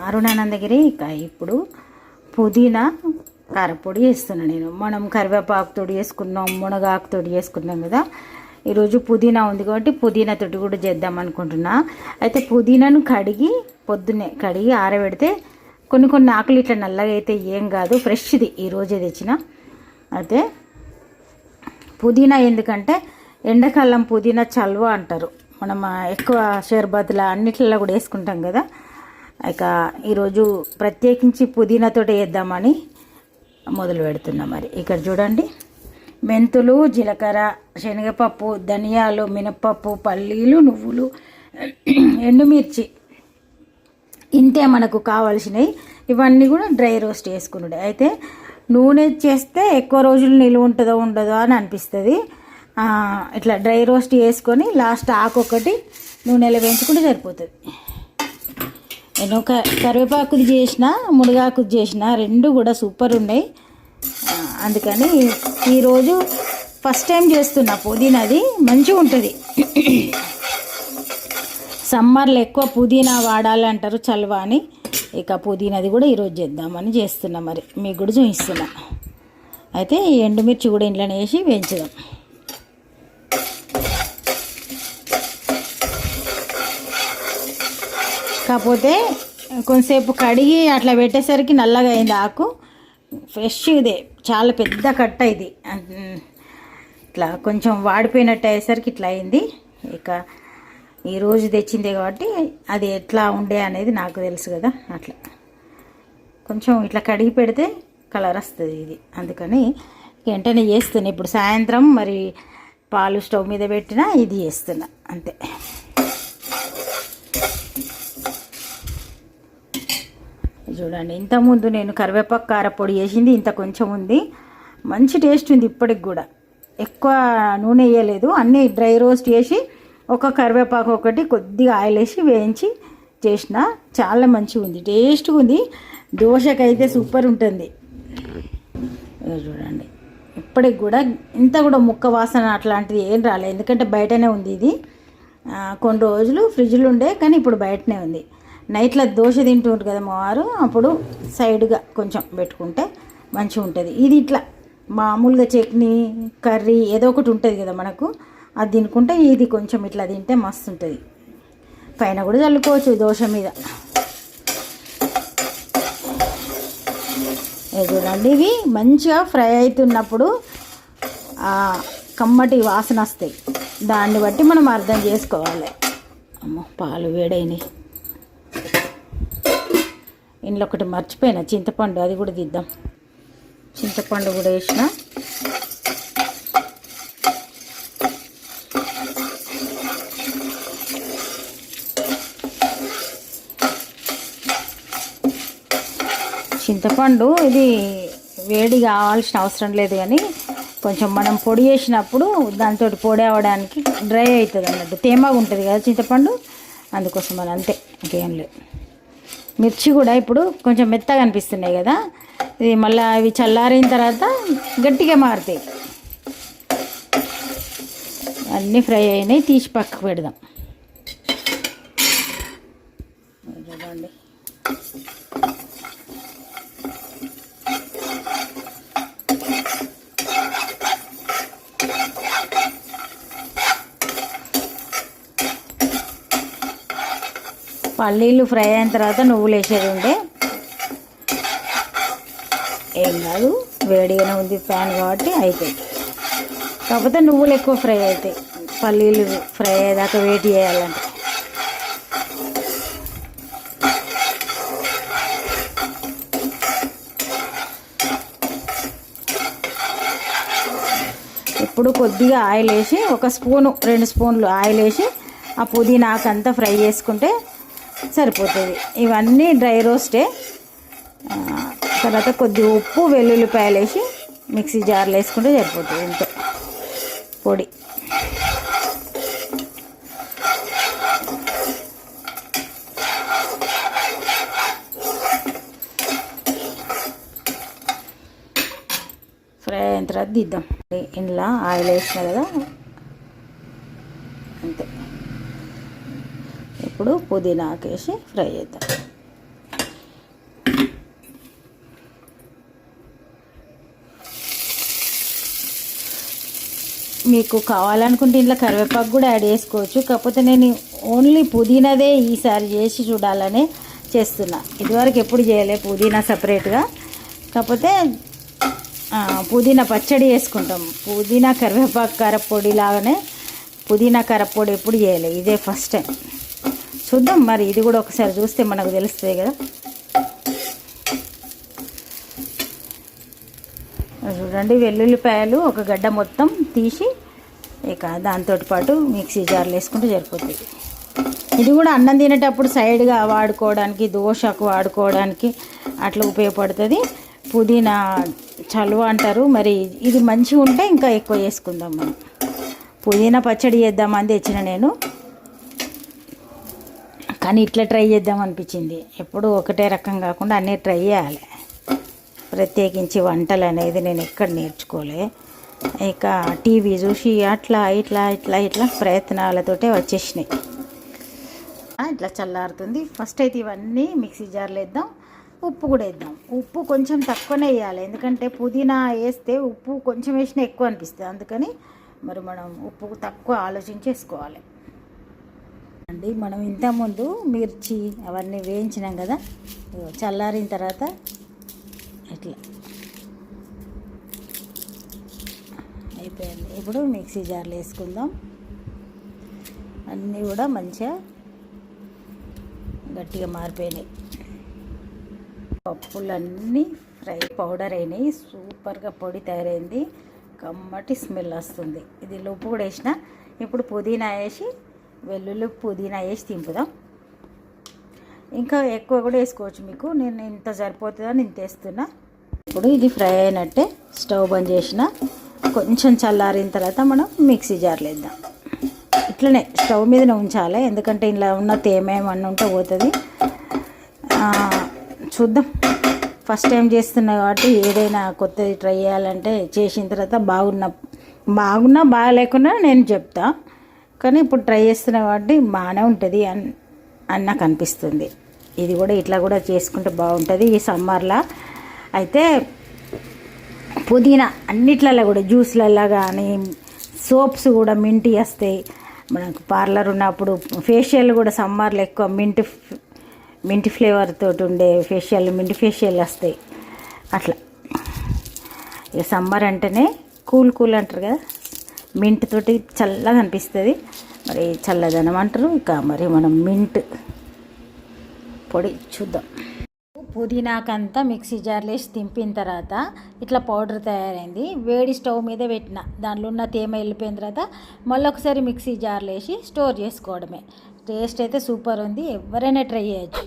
అరుణానందగిరి. ఇప్పుడు పుదీనా కారపొడి వేస్తున్నాను నేను. మనం కరివేపాకుతోటి వేసుకున్నాం, మునగాకుతోటి వేసుకున్నాం కదా. ఈరోజు పుదీనా ఉంది కాబట్టి పుదీనా తోటి కూడా చేద్దాం అనుకుంటున్నా. అయితే పుదీనాను పొద్దున్నే కడిగి ఆరబెడితే కొన్ని ఆకులు ఇట్లా నల్లగా అయితే ఏం కాదు, ఫ్రెష్ది ఈరోజే తెచ్చిన. అయితే పుదీనా ఎందుకంటే ఎండాకాలం పుదీనా చల్వ అంటారు. మనం ఎక్కువ షర్బత్లా అన్నిట్లలో కూడా వేసుకుంటాం కదా. ఇక ఈరోజు ప్రత్యేకించి పుదీనాతో వేద్దామని మొదలు పెడుతున్నాం. మరి ఇక్కడ చూడండి, మెంతులు, జీలకర్ర, శనగపప్పు, ధనియాలు, మినపప్పు, పల్లీలు, నువ్వులు, ఎండుమిర్చి, ఇంతే మనకు కావాల్సినవి. ఇవన్నీ కూడా డ్రై రోస్ట్ చేసుకున్నాడు. అయితే నూనె చేస్తే ఎక్కువ రోజులు నిలువ ఉంటుందో ఉండదో అని అనిపిస్తుంది. ఇట్లా డ్రై రోస్ట్ చేసుకొని లాస్ట్ ఆకొకటి నూనెలో వేయించుకుంటే సరిపోతుంది. నేను కరివేపాకుది చేసిన, మునగాకుది చేసిన, రెండు కూడా సూపర్ ఉన్నాయి. అందుకని ఈరోజు ఫస్ట్ టైం చేస్తున్నా. పుదీనాది మంచిగా ఉంటుంది. సమ్మర్లో ఎక్కువ పుదీనా వాడాలంటారు చల్వ అని. ఇక పుదీనాది కూడా ఈరోజు చేద్దామని చేస్తున్నా. మరి మీకు కూడా చూపిస్తున్నా. అయితే ఎండుమిర్చి కూడా ఇంట్లోనే వేసి వేయించుదాం. కాకపోతే కొంతసేపు కడిగి అట్లా పెట్టేసరికి నల్లగా అయింది ఆకు. ఫ్రెష్ ఇదే, చాలా పెద్ద కట్ట ఇది. ఇట్లా కొంచెం వాడిపోయినట్టు అయ్యేసరికి ఇట్లా అయింది. ఇక ఈరోజు తెచ్చిందే కాబట్టి అది ఎట్లా ఉండే అనేది నాకు తెలుసు కదా. అట్లా కొంచెం ఇట్లా కడిగి పెడితే కలర్ వస్తుంది ఇది. అందుకని వెంటనే చేస్తున్నా. ఇప్పుడు సాయంత్రం మరి పాలు స్టవ్ మీద పెట్టినా ఇది చేస్తున్నా అంతే. చూడండి, ఇంతకుముందు నేను కరివేపాకు కారపొడి వేసింది ఇంత కొంచెం ఉంది. మంచి టేస్ట్ ఉంది ఇప్పటికి కూడా. ఎక్కువ నూనె వేయలేదు, అన్నీ డ్రై రోస్ట్ చేసి ఒక కరివేపాకు ఒకటి కొద్దిగా ఆయిల్ వేసి వేయించి చేసిన. చాలా మంచిగా ఉంది, టేస్ట్గా ఉంది. దోశకైతే సూపర్ ఉంటుంది. చూడండి, ఇప్పటికి కూడా ఇంత కూడా ముక్క వాసన అట్లాంటిది ఏం రాలేదు. ఎందుకంటే బయటనే ఉంది ఇది. కొన్ని రోజులు ఫ్రిడ్జ్లో ఉండే, కానీ ఇప్పుడు బయటనే ఉంది. నైట్లో దోశ తింటుంటారు కదా మా వారు, అప్పుడు సైడ్గా కొంచెం పెట్టుకుంటే మంచిగా ఉంటుంది. ఇది ఇట్లా మామూలుగా చట్నీ, కర్రీ ఏదో ఒకటి ఉంటుంది కదా మనకు, అది తినుకుంటే ఇది కొంచెం ఇట్లా తింటే మస్తు ఉంటుంది. పైన కూడా చల్లుకోవచ్చు దోశ మీద. చూడండి, ఇవి మంచిగా ఫ్రై అవుతున్నప్పుడు కమ్మటి వాసన వస్తాయి. దాన్ని బట్టి మనం అర్థం చేసుకోవాలి. అమ్మో, పాలు వేడైనాయి. ఇంట్లో ఒకటి మర్చిపోయినా, చింతపండు, అది కూడా తీద్దాం. చింతపండు కూడా వేసిన. చింతపండు ఇది వేడి కావాల్సిన అవసరం లేదు, కానీ కొంచెం మనం పొడి చేసినప్పుడు దాంతో పొడి అవ్వడానికి డ్రై అవుతుంది అన్నట్టు, తేమగా ఉంటుంది కదా చింతపండు, అందుకోసం అని అంతే, ఇంకేం లేదు. మిర్చి కూడా ఇప్పుడు కొంచెం మెత్తగా అనిపిస్తున్నాయి కదా, ఇది మళ్ళీ అవి చల్లారిన తర్వాత గట్టిగా మారుతాయి. అన్నీ ఫ్రై అయినాయి, తీసి పక్కకు పెడదాం. చూడండి, పల్లీలు ఫ్రై అయిన తర్వాత నువ్వులు వేసేది ఉండే, ఏం కాదు, వేడిగానే ఉంది ప్యాన్ కాబట్టి అయిపోయి. కాకపోతే నువ్వులు ఎక్కువ ఫ్రై అవుతాయి, పల్లీలు ఫ్రై అయ్యేదాకా వెయిట్ చేయాలంటే. ఇప్పుడు కొద్దిగా ఆయిల్ వేసి, ఒక స్పూను 2 స్పూన్లు ఆయిల్ వేసి ఆ పుదీనాకంతా ఫ్రై చేసుకుంటే సరిపోతుంది. ఇవన్నీ డ్రై రోస్టే. తర్వాత కొద్దిగా ఉప్పు, వెల్లుల్లిపాయలు వేసి మిక్సీ జార్లో వేసుకుంటే సరిపోతుంది. ఇంతే పొడి. ఫ్రై అయిన తర్వాత దిద్దాం. ఇందులో ఆయిల్ వేసిన కదా, అంతే. ఇప్పుడు పుదీనా వేసి ఫ్రై చేద్దాం. మీకు కావాలనుకుంటే ఇంట్లో కరివేపాకు కూడా యాడ్ చేసుకోవచ్చు. కాకపోతే నేను ఓన్లీ పుదీనాదే ఈసారి చేసి చూడాలనే చేస్తున్నా. ఇదివరకు ఎప్పుడు చేయలే పుదీనా సపరేట్గా. కాకపోతే పుదీనా పచ్చడి చేసుకుంటాం. పుదీనా కరివేపాకు కారపొడి లాగానే పుదీనా కారపొడి ఎప్పుడు చేయలే, ఇదే ఫస్ట్ టైం. చూద్దాం మరి, ఇది కూడా ఒకసారి చూస్తే మనకు తెలుస్తుంది కదా. చూడండి, వెల్లుల్లిపాయలు ఒక గడ్డ మొత్తం తీసి ఇక దాంతో పాటు మిక్సీ జార్లో వేసుకుంటే సరిపోతుంది. ఇది కూడా అన్నం తినేటప్పుడు సైడ్గా వాడుకోవడానికి, దోశకు వాడుకోవడానికి అట్లా ఉపయోగపడుతుంది. పుదీనా చలువ అంటారు, మరి ఇది మంచిగా ఉంటే ఇంకా ఎక్కువ చేసుకుందాం మనం. పుదీనా పచ్చడి చేద్దామని తెచ్చిన నేను, కానీ ఇట్లా ట్రై చేద్దాం అనిపించింది. ఎప్పుడు ఒకటే రకం కాకుండా అన్నీ ట్రై చేయాలి. ప్రత్యేకించి వంటలు అనేది నేను ఎక్కడ నేర్చుకోలే, ఇక టీవీ చూసి అట్లా ఇట్లా ఇట్లా ఇట్లా ప్రయత్నాలతోటే వచ్చేసినాయి. ఇట్లా చల్లారుతుంది. ఫస్ట్ అయితే ఇవన్నీ మిక్సీ జార్లో వేద్దాం. ఉప్పు కూడా వేద్దాం. ఉప్పు కొంచెం తక్కువనే వేయాలి, ఎందుకంటే పుదీనా వేస్తే ఉప్పు కొంచెం వేసినా ఎక్కువ అనిపిస్తుంది. అందుకని మరి మనం ఉప్పు తక్కువ ఆలోచించి వేసుకోవాలి అండి. మనం ఇంతకుముందు మిర్చి అవన్నీ వేయించినాం కదా, చల్లారిన తర్వాత ఇట్లా అయిపోయింది. ఇప్పుడు మిక్సీ జార్లో వేసుకుందాం. అన్నీ కూడా మంచిగా గట్టిగా మారిపోయినాయి. పప్పులన్నీ ఫ్రై పౌడర్ అయినాయి, సూపర్గా పొడి తయారైంది, కమ్మటి స్మెల్ వస్తుంది. ఇది ఉప్పు కూడా వేసిన. ఇప్పుడు పుదీనా వేసి, వెల్లుల్లి పుదీనా వేసి తింపుదాం. ఇంకా ఎక్కువ కూడా వేసుకోవచ్చు మీకు, నేను ఇంత సరిపోతుందని ఇంత వేస్తున్నా. ఇప్పుడు ఇది ఫ్రై అయినట్టే, స్టవ్ బంద్ చేసిన. కొంచెం చల్లారిన తర్వాత మనం మిక్సీ జార్లో వేద్దాం. ఇట్లనే స్టవ్ మీదనే ఉంచాలి, ఎందుకంటే ఇలా ఉన్న తేమేమన్నా ఉంటే పోతుంది. చూద్దాం, ఫస్ట్ టైం చేస్తున్నా కాబట్టి ఏదైనా కొత్తది ట్రై చేయాలంటే చేసిన తర్వాత బాగున్నా బాగాలేకున్నా నేను చెప్తా. కానీ ఇప్పుడు ట్రై చేస్తున్నా కాబట్టి బాగానే ఉంటుంది అని నాకు అనిపిస్తుంది. ఇది కూడా ఇట్లా కూడా చేసుకుంటే బాగుంటుంది ఈ సమ్మర్లో. అయితే పుదీనా అన్నిట్లలో కూడా, జ్యూస్లలో కానీ, సోప్స్ కూడా మింటి వస్తాయి. మనకు పార్లర్ ఉన్నప్పుడు ఫేషియల్ కూడా సమ్మర్లో ఎక్కువ మింటి ఫ్లేవర్ తోటి ఉండే మింటి ఫేషియల్ వస్తాయి. అట్లా ఇక సమ్మర్ అంటేనే కూల్ అంటారు కదా, మింట్ తోటి చల్లగా అనిపిస్తుంది. మరి చల్లదనం అంటారు. ఇక మరి మనం మింట్ పొడి చూద్దాం. పుదీనాకంతా మిక్సీ జార్లో వేసి తింపిన తర్వాత ఇట్లా పౌడర్ తయారైంది. వేడి స్టవ్ మీద పెట్టిన, దాంట్లో ఉన్న తేమ వెళ్ళిపోయిన తర్వాత మళ్ళీ ఒకసారి మిక్సీ జార్లో వేసి స్టోర్ చేసుకోవడమే. టేస్ట్ అయితే సూపర్ ఉంది, ఎవరైనా ట్రై చేయొచ్చు.